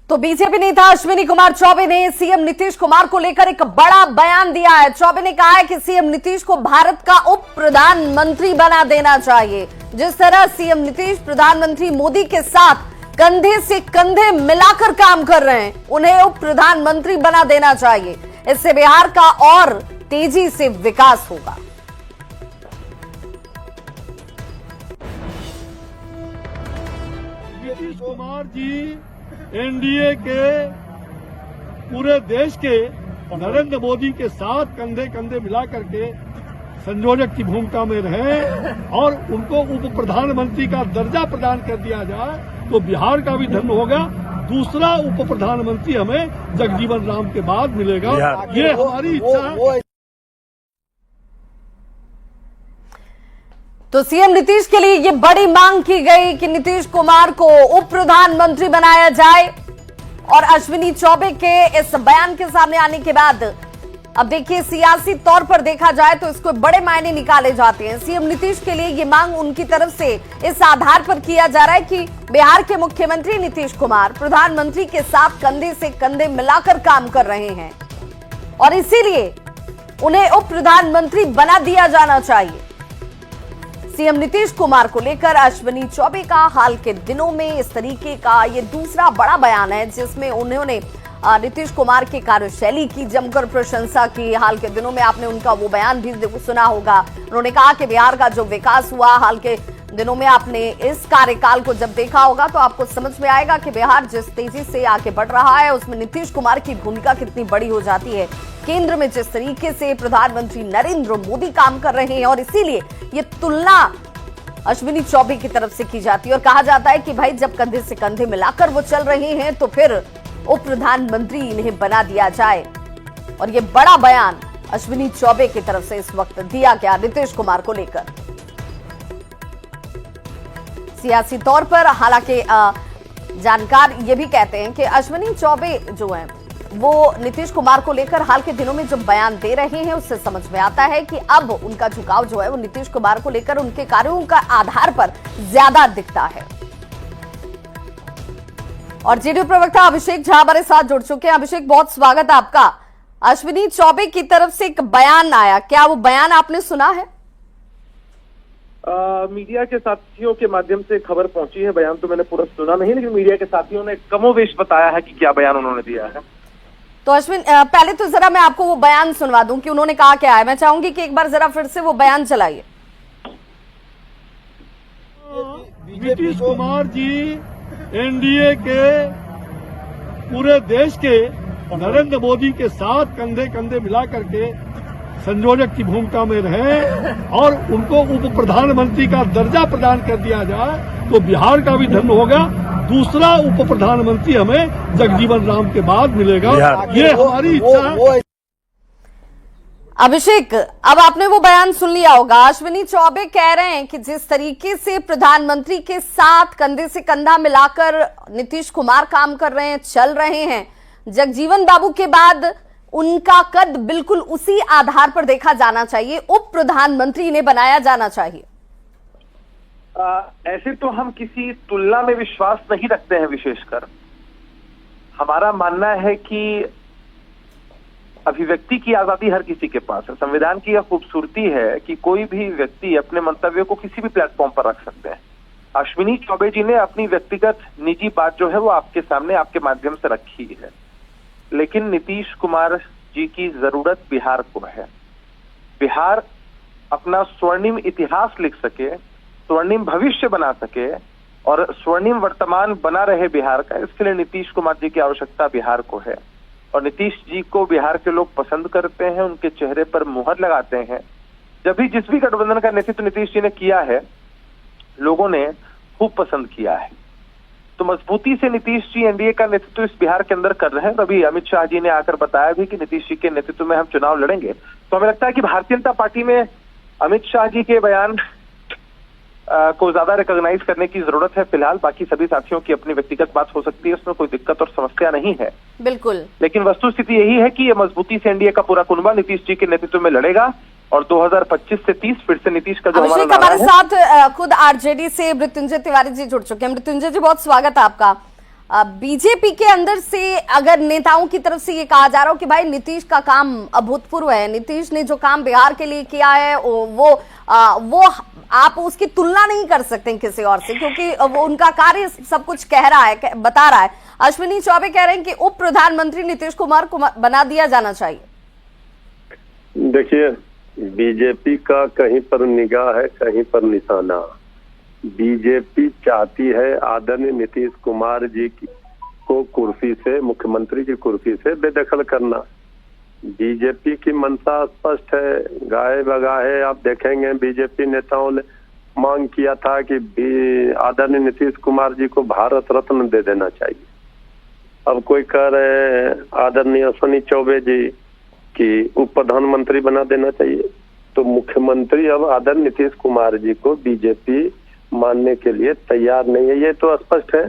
तो बीजेपी नेता अश्विनी कुमार चौबे ने सीएम नीतीश कुमार को लेकर एक बड़ा बयान दिया है। चौबे ने कहा है कि सीएम नीतीश को भारत का उप प्रधानमंत्री बना देना चाहिए। जिस तरह सीएम नीतीश प्रधानमंत्री मोदी के साथ कंधे से कंधे मिलाकर काम कर रहे हैं, उन्हें उप प्रधानमंत्री बना देना चाहिए। इससे बिहार का और तेजी से विकास होगा। नीतीश कुमार जी एनडीए के पूरे देश के नरेंद्र मोदी के साथ कंधे कंधे मिला करके संयोजक की भूमिका में रहे और उनको उप प्रधानमंत्री का दर्जा प्रदान कर दिया जाए तो बिहार का भी धन होगा। दूसरा उप प्रधानमंत्री हमें जगजीवन राम के बाद मिलेगा। ये हमारी इच्छा है। तो सीएम नीतीश के लिए ये बड़ी मांग की गई कि नीतीश कुमार को उप प्रधानमंत्री बनाया जाए। और अश्विनी चौबे के इस बयान के सामने आने के बाद अब देखिए, सियासी तौर पर देखा जाए तो इसको बड़े मायने निकाले जाते हैं। सीएम नीतीश के लिए ये मांग उनकी तरफ से इस आधार पर किया जा रहा है कि बिहार के मुख्यमंत्री नीतीश कुमार प्रधानमंत्री के साथ कंधे से कंधे मिलाकर काम कर रहे हैं और इसीलिए उन्हें उप प्रधानमंत्री बना दिया जाना चाहिए। सीएम नीतीश कुमार को लेकर अश्विनी चौबे का हाल के दिनों में इस तरीके का ये दूसरा बड़ा बयान है, जिसमें उन्होंने नीतीश कुमार की कार्यशैली की जमकर प्रशंसा की। हाल के दिनों में आपने उनका वो बयान भी सुना होगा। उन्होंने कहा कि बिहार का जो विकास हुआ हाल के दिनों में, आपने इस कार्यकाल को जब देखा होगा तो आपको समझ में आएगा कि बिहार जिस तेजी से आगे बढ़ रहा है उसमें नीतीश कुमार की भूमिका कितनी बड़ी हो जाती है। केंद्र में जिस तरीके से प्रधानमंत्री नरेंद्र मोदी काम कर रहे हैं और इसीलिए ये तुलना अश्विनी चौबे की तरफ से की जाती है और कहा जाता है कि भाई जब कंधे से कंधे मिलाकर वो चल रहे हैं तो फिर उप प्रधानमंत्री इन्हें बना दिया जाए। और ये बड़ा बयान अश्विनी चौबे की तरफ से इस वक्त दिया गया नीतीश कुमार को लेकर। सियासी तौर पर हालांकि जानकार ये भी कहते हैं कि अश्विनी चौबे जो है वो नीतीश कुमार को लेकर हाल के दिनों में जो बयान दे रहे हैं उससे समझ में आता है कि अब उनका झुकाव जो है वो नीतीश कुमार को लेकर उनके कार्यों का आधार पर ज्यादा दिखता है। और जेडीयू प्रवक्ता अभिषेक झा हमारे साथ जुड़ चुके हैं। अभिषेक, बहुत स्वागत है आपका। अश्विनी चौबे की तरफ से एक बयान आया, क्या वो बयान आपने सुना है? मीडिया के साथियों के माध्यम से खबर पहुंची है। बयान तो मैंने पूरा सुना नहीं, लेकिन मीडिया के साथियों ने कमोवेश बताया है कि क्या बयान उन्होंने दिया है। तो अश्विन, पहले तो जरा मैं आपको वो बयान सुनवा दूं कि उन्होंने कहा क्या है। मैं चाहूंगी कि एक बार जरा फिर से वो बयान चलाइए। नीतीश कुमार जी एनडीए के पूरे देश के नरेंद्र मोदी के साथ कंधे कंधे मिला करके संयोजक की भूमिका में रहे और उनको उप प्रधानमंत्री का दर्जा प्रदान कर दिया जाए तो बिहार का भी धन होगा। दूसरा उप प्रधानमंत्री हमें जगजीवन राम के बाद मिलेगा। ये हमारी इच्छा है। अभिषेक, अब आपने वो बयान सुन लिया होगा। अश्विनी चौबे कह रहे हैं कि जिस तरीके से प्रधानमंत्री के साथ कंधे से कंधा मिलाकर नीतीश कुमार काम कर रहे हैं, चल रहे हैं, जगजीवन बाबू के बाद उनका कद बिल्कुल उसी आधार पर देखा जाना चाहिए, उप प्रधानमंत्री इन्हें बनाया जाना चाहिए। ऐसे तो हम किसी तुलना में विश्वास नहीं रखते हैं। विशेषकर हमारा मानना है कि अभिव्यक्ति की आजादी हर किसी के पास है। संविधान की यह खूबसूरती है कि कोई भी व्यक्ति अपने मंतव्य को किसी भी प्लेटफॉर्म पर रख सकते हैं। अश्विनी चौबे जी ने अपनी व्यक्तिगत निजी बात जो है वो आपके सामने आपके माध्यम से रखी है, लेकिन नीतीश कुमार जी की जरूरत बिहार को है। बिहार अपना स्वर्णिम इतिहास लिख सके, स्वर्णिम भविष्य बना सके और स्वर्णिम वर्तमान बना रहे बिहार का, इसके लिए नीतीश कुमार जी की आवश्यकता बिहार को है। और नीतीश जी को बिहार के लोग पसंद करते हैं, उनके चेहरे पर मुहर लगाते हैं। जब भी जिस भी गठबंधन का नेतृत्व नीतीश जी ने किया है, लोगों ने खूब पसंद किया है। तो मजबूती से नीतीश जी एनडीए का नेतृत्व इस बिहार के अंदर कर रहे हैं। अभी अमित शाह जी ने आकर बताया भी कि नीतीश जी के नेतृत्व में हम चुनाव लड़ेंगे। तो हमें लगता है कि भारतीय जनता पार्टी में अमित शाह जी के बयान को ज्यादा रिकॉग्नाइज करने की जरूरत है। फिलहाल बाकी सभी साथियों की अपनी व्यक्तिगत बात हो सकती है, उसमें कोई दिक्कत और समस्या नहीं है। बिल्कुल, लेकिन वस्तुस्थिति यही है कि ये मजबूती से एनडीए का पूरा कुनबा नीतीश जी के नेतृत्व में लड़ेगा और 2025 से 30 फिर से नीतीश का जो हमारे साथ खुद आरजेडी से मृत्युंजय तिवारी जी जुड़ चुके हैं। मृत्युंजय जी, बहुत स्वागत है आपका। बीजेपी के अंदर से अगर नेताओं की तरफ से ये कहा जा रहा हो कि भाई नीतीश का काम अभूतपूर्व है, नीतीश ने जो काम बिहार के लिए किया है वो आप उसकी तुलना नहीं कर सकते किसी और से, क्योंकि वो उनका कार्य सब कुछ कह रहा है, बता रहा है। अश्विनी चौबे कह रहे हैं कि उप प्रधानमंत्री नीतीश कुमार को बना दिया जाना चाहिए। देखिए, बीजेपी का कहीं पर निगाह है, कहीं पर निशाना। बीजेपी चाहती है आदरणीय नीतीश कुमार जी को कुर्सी से, मुख्यमंत्री की कुर्सी से बेदखल करना। बीजेपी की मंशा स्पष्ट है, गाहे बगाहे आप देखेंगे बीजेपी नेताओं ने मांग किया था कि आदरणीय नीतीश कुमार जी को भारत रत्न दे देना चाहिए। अब कोई कह रहे हैं आदरणीय अश्विनी चौबे जी की उप प्रधानमंत्री बना देना चाहिए। तो मुख्यमंत्री अब आदरणीय नीतीश कुमार जी को बीजेपी मानने के लिए तैयार नहीं है, ये तो स्पष्ट है।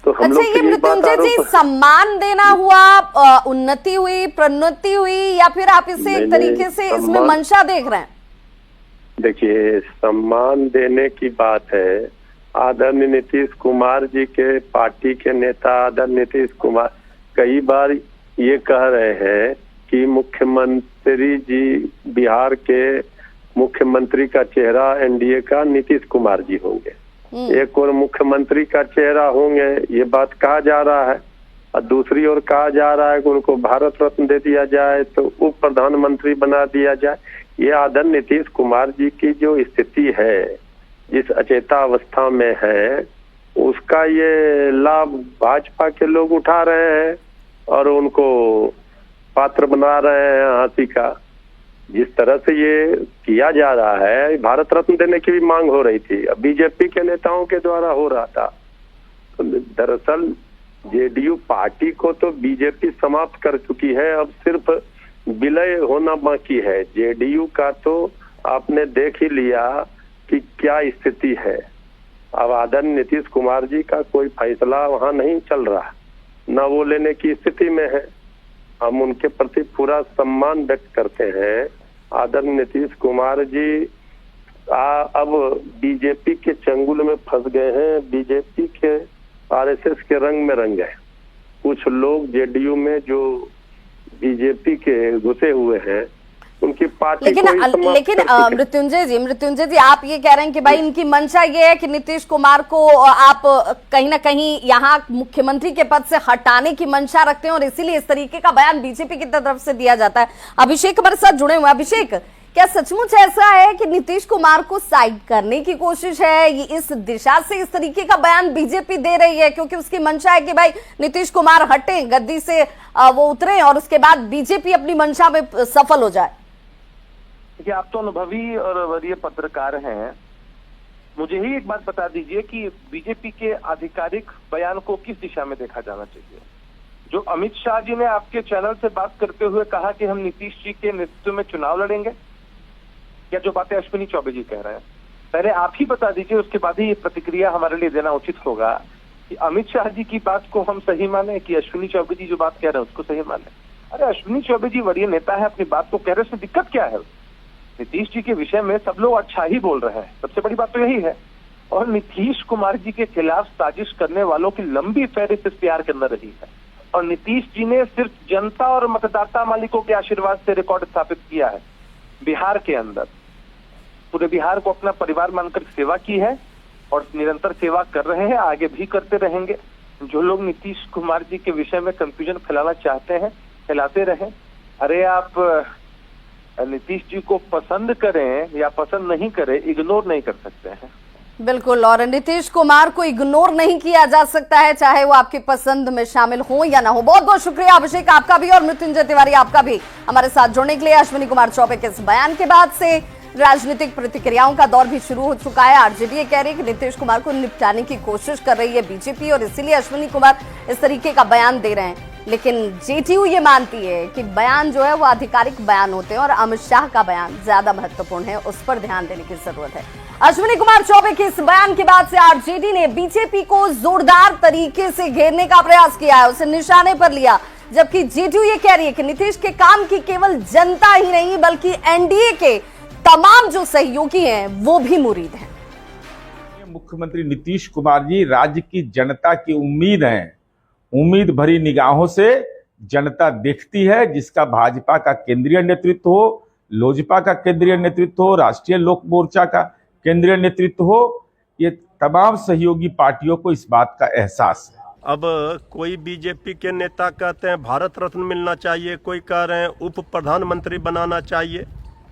तो हम लोग ये मृत्युंजय जी, सम्मान देना हुआ, उन्नति हुई, प्रोन्नति हुई, या फिर आप इसे एक तरीके से इसमें मंशा देख रहे हैं? देखिए, सम्मान देने की बात है। आदरणीय नीतीश कुमार जी के पार्टी के नेता आदरणीय नीतीश कुमार कई बार ये कह रहे हैं कि मुख्यमंत्री जी, बिहार के मुख्यमंत्री का चेहरा एनडीए का नीतीश कुमार जी होंगे, एक और मुख्यमंत्री का चेहरा होंगे, ये बात कहा जा रहा है। और दूसरी ओर कहा जा रहा है कि उनको भारत रत्न दे दिया जाए, तो उप प्रधानमंत्री बना दिया जाए। ये आदरणीय नीतीश कुमार जी की जो स्थिति है, जिस अचेता अवस्था में है, उसका ये लाभ भाजपा के लोग उठा रहे हैं और उनको पात्र बना रहे हैं हंसी का। जिस तरह से ये किया जा रहा है, भारत रत्न देने की भी मांग हो रही थी, अब बीजेपी के नेताओं के द्वारा हो रहा था। तो दरअसल जेडीयू पार्टी को तो बीजेपी समाप्त कर चुकी है, अब सिर्फ विलय होना बाकी है। जेडीयू का तो आपने देख ही लिया कि क्या स्थिति है। अब आदरणीय नीतीश कुमार जी का कोई फैसला वहां नहीं चल रहा, न वो लेने की स्थिति में है। हम उनके प्रति पूरा सम्मान व्यक्त करते हैं। आदरणीय नीतीश कुमार जी अब बीजेपी के चंगुल में फंस गए हैं, बीजेपी के आरएसएस के रंग में रंग गए। कुछ लोग जेडीयू में जो बीजेपी के घुसे हुए हैं, उनकी पार्टी लेकिन मृत्युंजय जी आप ये कह रहे हैं कि भाई इनकी मंशा ये है कि नीतीश कुमार को आप कहीं ना कहीं यहाँ मुख्यमंत्री के पद से हटाने की मंशा रखते हैं और इसीलिए इस तरीके का बयान बीजेपी की तरफ से दिया जाता है। अभिषेक हमारे साथ जुड़े हुए हैं। अभिषेक, क्या सचमुच ऐसा है कि नीतीश कुमार को साइड करने की कोशिश है? ये इस दिशा से इस तरीके का बयान बीजेपी दे रही है क्योंकि उसकी मंशा है कि भाई नीतीश कुमार हटे, गद्दी से वो उतरे और उसके बाद बीजेपी अपनी मंशा में सफल हो जाए? देखिए, आप तो अनुभवी और वरीय पत्रकार हैं, मुझे ही एक बात बता दीजिए कि बीजेपी के आधिकारिक बयान को किस दिशा में देखा जाना चाहिए? जो अमित शाह जी ने आपके चैनल से बात करते हुए कहा कि हम नीतीश जी के नेतृत्व में चुनाव लड़ेंगे, या जो बातें अश्विनी चौबे जी कह रहे हैं, पहले आप ही बता दीजिए, उसके बाद ही ये प्रतिक्रिया हमारे लिए देना उचित होगा कि अमित शाह जी की बात को हम सही माने कि अश्विनी चौबे जी जो बात कह रहे हैं उसको सही माने। अरे अश्विनी चौबे जी वरीय नेता है, अपनी बात को कह रहे हैं, उसमें दिक्कत क्या है? नीतीश जी के विषय में सब लोग अच्छा ही बोल रहे हैं, सबसे बड़ी बात तो यही है। और नीतीश कुमार जी के खिलाफ साजिश करने वालों की लंबी फहरिस्त इस बिहार के अंदर रही है और नीतीश जी ने सिर्फ जनता और मतदाता मालिकों के आशीर्वाद से रिकॉर्ड स्थापित किया है बिहार के अंदर। पूरे बिहार को अपना परिवार मानकर सेवा की है और निरंतर सेवा कर रहे हैं, आगे भी करते रहेंगे। जो लोग नीतीश कुमार जी के विषय में कंफ्यूजन फैलाना चाहते हैं, फैलाते रहें। अरे आप नीतीश जी को पसंद करें या पसंद नहीं करें, इग्नोर नहीं कर सकते हैं। बिल्कुल, और नीतीश कुमार को इग्नोर नहीं किया जा सकता है, चाहे वो आपकी पसंद में शामिल हो या ना हो। बहुत बहुत शुक्रिया अभिषेक आपका भी और मृत्युंजय तिवारी आपका भी हमारे साथ जुड़ने के लिए। अश्विनी कुमार चौबे के इस बयान के बाद से राजनीतिक प्रतिक्रियाओं का दौर भी शुरू हो चुका है। आरजेडी कह रही है कि नीतीश कुमार को निपटाने की कोशिश कर रही है बीजेपी और इसीलिए अश्विनी कुमार इस तरीके का बयान दे रहे हैं। लेकिन जेडीयू ये मानती है कि बयान जो है वो आधिकारिक बयान होते हैं और अमित शाह का बयान ज्यादा महत्वपूर्ण है, उस पर ध्यान देने की जरूरत है। अश्विनी कुमार चौबे के इस बयान के बाद से आरजेडी ने बीजेपी को जोरदार तरीके से घेरने का प्रयास किया है, उसे निशाने पर लिया, जबकि जेडीयू ये कह रही है कि नीतीश के काम की केवल जनता ही नहीं बल्कि एनडीए के तमाम जो सहयोगी हैं वो भी मुरीद हैं। मुख्यमंत्री नीतीश कुमार जी राज्य की जनता की उम्मीद है। उम्मीद भरी निगाहों से जनता देखती है, जिसका भाजपा का केंद्रीय नेतृत्व हो, लोजपा का केंद्रीय नेतृत्व हो, राष्ट्रीय लोक मोर्चा का केंद्रीय नेतृत्व हो, ये तमाम सहयोगी पार्टियों को इस बात का एहसास है। अब कोई बीजेपी के नेता कहते हैं भारत रत्न मिलना चाहिए, कोई कह रहे हैं उप प्रधानमंत्री बनाना चाहिए।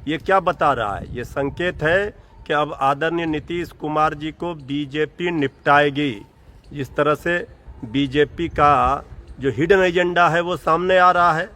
ये क्या बता रहा है? ये संकेत है कि अब आदरणीय नीतीश कुमार जी को बीजेपी निपटाएगी। जिस तरह से बीजेपी का जो हिडन एजेंडा है वो सामने आ रहा है।